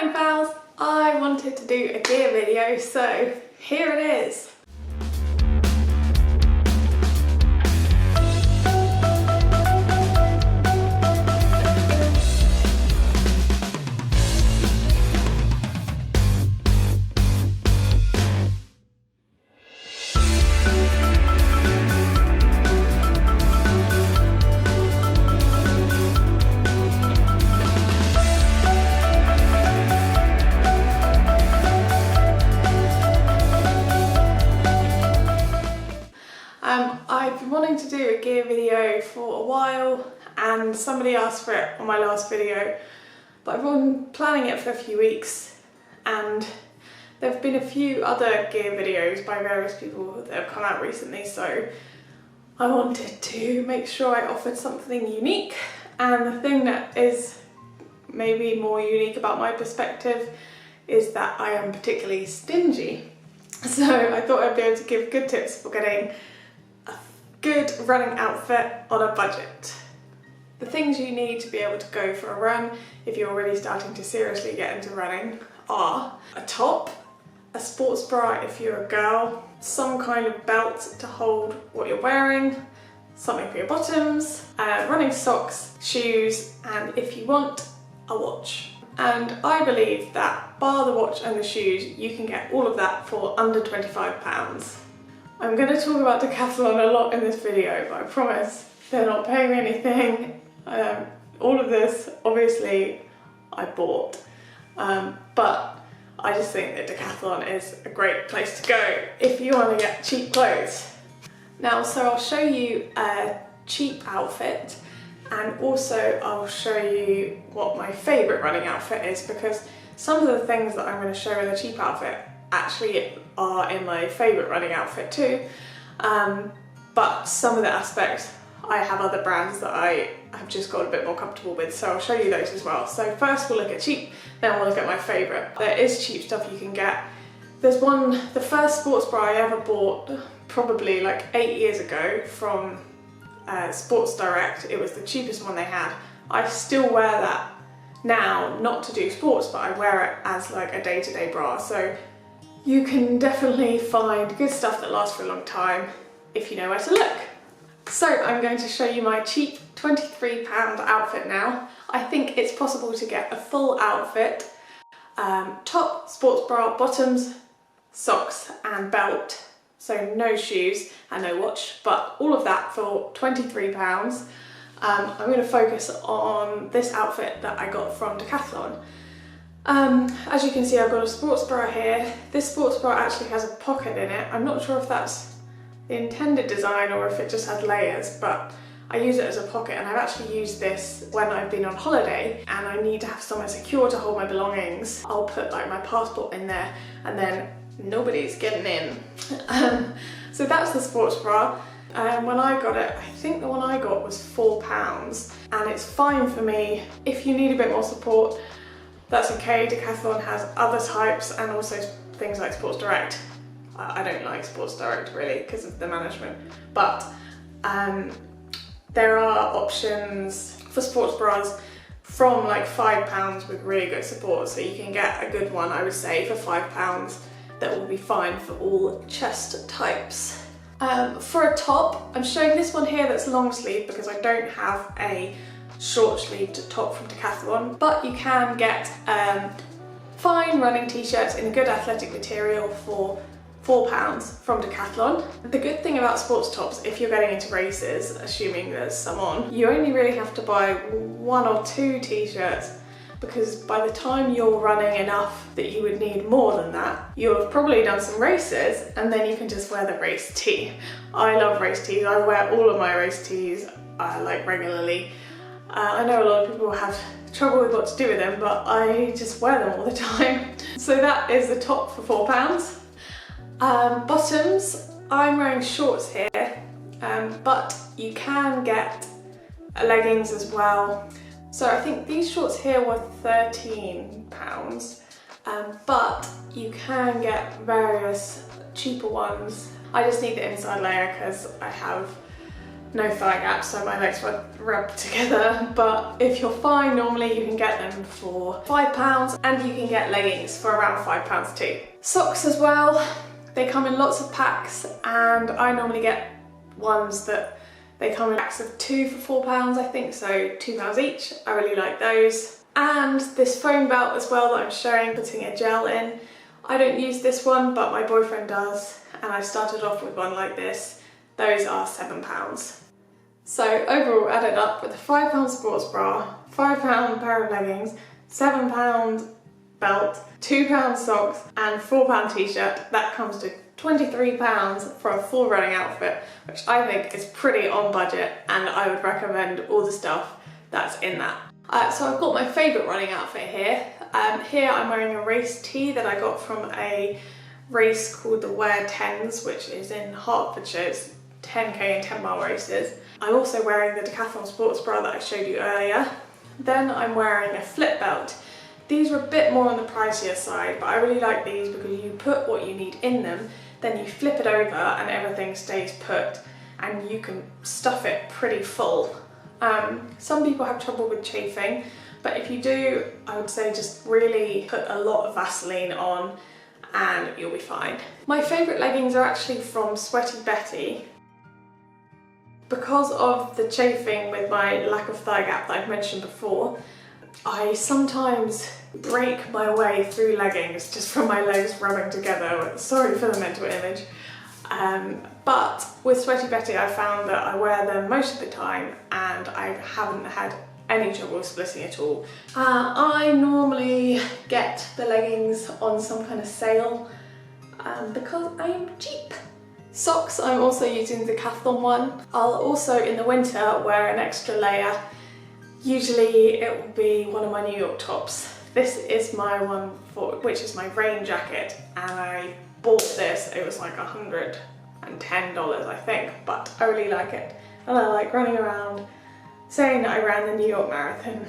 running pals, I wanted to do a gear video, so here it is. I've been wanting to do a gear video for a while and somebody asked for it on my last video, but I've been planning it for a few weeks and there have been a few other gear videos by various people that have come out recently, so I wanted to make sure I offered something unique. And the thing that is maybe more unique about my perspective is that I am particularly stingy. So I thought I'd be able to give good tips for getting a good running outfit on a budget. The things you need to be able to go for a run if you're already starting to seriously get into running are a top, a sports bra if you're a girl, some kind of belt to hold what you're wearing, something for your bottoms, running socks, shoes, and if you want, a watch. And I believe that bar the watch and the shoes, you can get all of that for under £25. I'm going to talk about Decathlon a lot in this video, but I promise they're not paying me anything. All of this, obviously, I bought, but I just think that Decathlon is a great place to go if you want to get cheap clothes. Now, so I'll show you a cheap outfit, and also I'll show you what my favourite running outfit is, because some of the things that I'm going to show in the cheap outfit actually are in my favourite running outfit too, but some of the aspects I have other brands that I have just got a bit more comfortable with, so I'll show you those as well. So first we'll look at cheap, then we'll look at my favourite. There is cheap stuff you can get. There's one, the first sports bra I ever bought probably like 8 years ago from Sports Direct. It was the cheapest one they had. I still wear that now, not to do sports, but I wear it as like a day-to-day bra. So you can definitely find good stuff that lasts for a long time if you know where to look. So I'm going to show you my cheap £23 outfit now. I think it's possible to get a full outfit, top, sports bra, bottoms, socks and belt. So no shoes and no watch, but all of that for £23. I'm going to focus on this outfit that I got from Decathlon. As you can see, I've got a sports bra here. This sports bra actually has a pocket in it. I'm not sure if that's the intended design or if it just has layers, but I use it as a pocket, and I've actually used this when I've been on holiday and I need to have somewhere secure to hold my belongings. I'll put like my passport in there and then nobody's getting in. So that's the sports bra. When I got it, I think the one I got was £4, and it's fine for me. If you need a bit more support, that's okay. Decathlon has other types and also things like Sports Direct. I don't like Sports Direct really because of the management, but there are options for sports bras from like £5 with really good support, so you can get a good one, I would say, for £5 that will be fine for all chest types. For a top, I'm showing this one here that's long sleeve because I don't have a short sleeved top from Decathlon, but you can get fine running t-shirts in a good athletic material for £4 from Decathlon. The good thing about sports tops, if you're getting into races, assuming there's some on, you only really have to buy 1 or 2 t-shirts, because by the time you're running enough that you would need more than that, you'll have probably done some races and then you can just wear the race tee. I love race tees. I wear all of my race tees like regularly. I know a lot of people have trouble with what to do with them, but I just wear them all the time. So that is the top for £4. Bottoms, I'm wearing shorts here, but you can get leggings as well. So I think these shorts here were £13, but you can get various cheaper ones. I just need the inside layer because I have no thigh gaps, so my legs were rubbed together. But if you're fine, normally you can get them for £5, and you can get leggings for around £5 too. Socks as well, they come in lots of packs, and I normally get ones that they come in packs of 2 for £4, I think, so £2 each. I really like those. And this foam belt as well that I'm showing, putting a gel in. I don't use this one, but my boyfriend does, and I started off with one like this. Those are £7. So overall, added up with a £5 sports bra, £5 pair of leggings, £7 belt, £2 socks, and £4 t-shirt, that comes to £23 for a full running outfit, which I think is pretty on budget, and I would recommend all the stuff that's in that. So I've got my favourite running outfit here. Here I'm wearing a race tee that I got from a race called the Wear 10s, which is in Hertfordshire. It's 10k and 10 mile races. I'm also wearing the Decathlon sports bra that I showed you earlier. Then I'm wearing a flip belt. These are a bit more on the pricier side, but I really like these because you put what you need in them, then you flip it over and everything stays put, and you can stuff it pretty full. Some people have trouble with chafing, but if you do, I would say just really put a lot of Vaseline on and you'll be fine. My favourite leggings are actually from Sweaty Betty. Because of the chafing with my lack of thigh gap that I've mentioned before, I sometimes break my way through leggings just from my legs rubbing together. Sorry for the mental image. But with Sweaty Betty, I found that I wear them most of the time and I haven't had any trouble splitting at all. I normally get the leggings on some kind of sale because I'm cheap. Socks, I'm also using the Decathlon one. I'll also, in the winter, wear an extra layer. Usually it will be one of my New York tops. This is my one, which is my rain jacket, and I bought this. It was like $110, I think, but I really like it. And I like running around saying that I ran the New York Marathon.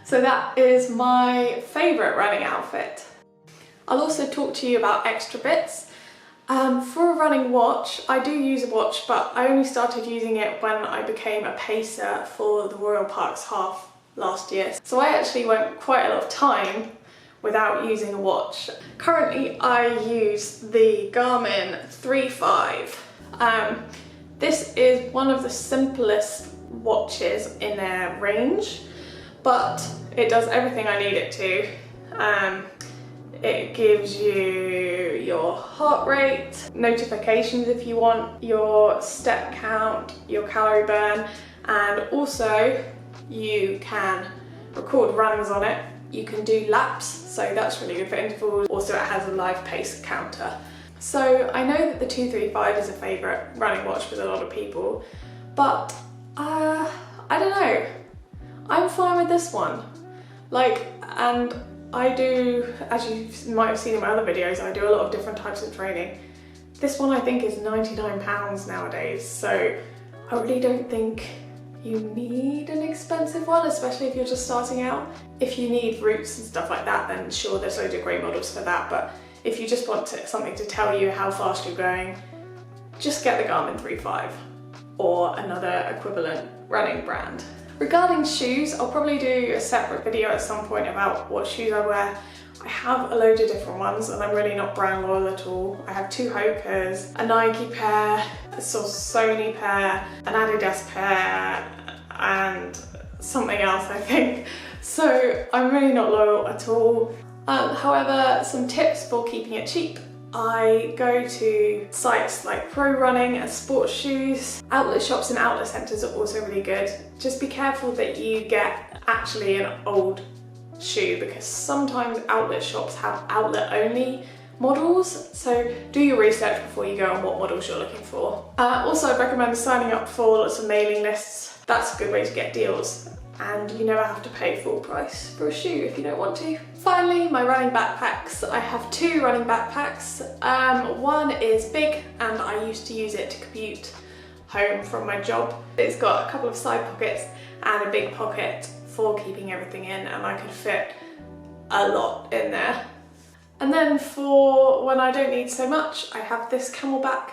So that is my favourite running outfit. I'll also talk to you about extra bits. For a running watch, I do use a watch, but I only started using it when I became a pacer for the Royal Parks Half last year. So I actually went quite a lot of time without using a watch. Currently, I use the Garmin 3.5. This is one of the simplest watches in their range, but it does everything I need it to. It gives you your heart rate, notifications if you want, your step count, your calorie burn, and also you can record runs on it. You can do laps, so that's really good for intervals. Also, it has a live pace counter. So I know that the 235 is a favourite running watch with a lot of people, but I don't know. I'm fine with this one. And I do, as you might have seen in my other videos, I do a lot of different types of training. This one I think is £99 nowadays, so I really don't think you need an expensive one, especially if you're just starting out. If you need routes and stuff like that, then sure, there's loads of great models for that, but if you just want something to tell you how fast you're going, just get the Garmin 3.5 or another equivalent running brand. Regarding shoes, I'll probably do a separate video at some point about what shoes I wear. I have a load of different ones and I'm really not brand loyal at all. I have 2 Hokas, a Nike pair, a Sony pair, an Adidas pair, and something else I think. So I'm really not loyal at all. However, some tips for keeping it cheap. I go to sites like Pro Running and Sports Shoes. Outlet shops and outlet centres are also really good. Just be careful that you get actually an old shoe, because sometimes outlet shops have outlet only models, so do your research before you go on what models you're looking for. Also, I'd recommend signing up for lots of mailing lists. That's a good way to get deals, and you never have to pay full price for a shoe if you don't want to. Finally, my running backpacks. I have 2 running backpacks. One is big and I used to use it to commute home from my job. It's got a couple of side pockets and a big pocket for keeping everything in, and I could fit a lot in there. And then for when I don't need so much, I have this Camelback.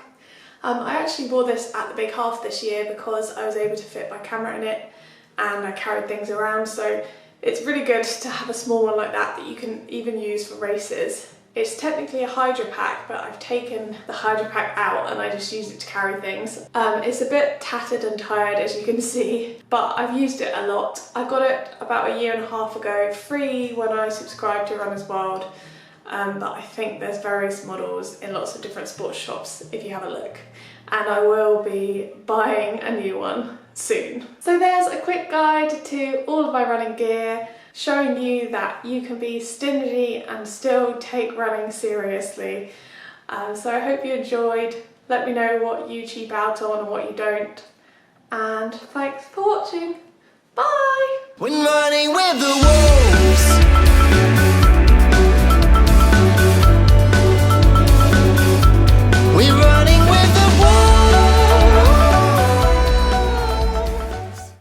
I actually wore this at the Big Half this year because I was able to fit my camera in it and I carried things around, so it's really good to have a small one like that you can even use for races. It's technically a Hydro Pack, but I've taken the Hydro Pack out and I just use it to carry things. It's a bit tattered and tired, as you can see, but I've used it a lot. I got it about a year and a half ago, free when I subscribed to Runners World, but I think there's various models in lots of different sports shops if you have a look. And I will be buying a new one soon. So there's a quick guide to all of my running gear, showing you that you can be stingy and still take running seriously. So I hope you enjoyed. Let me know what you cheap out on and what you don't. And thanks for watching. Bye! When running with the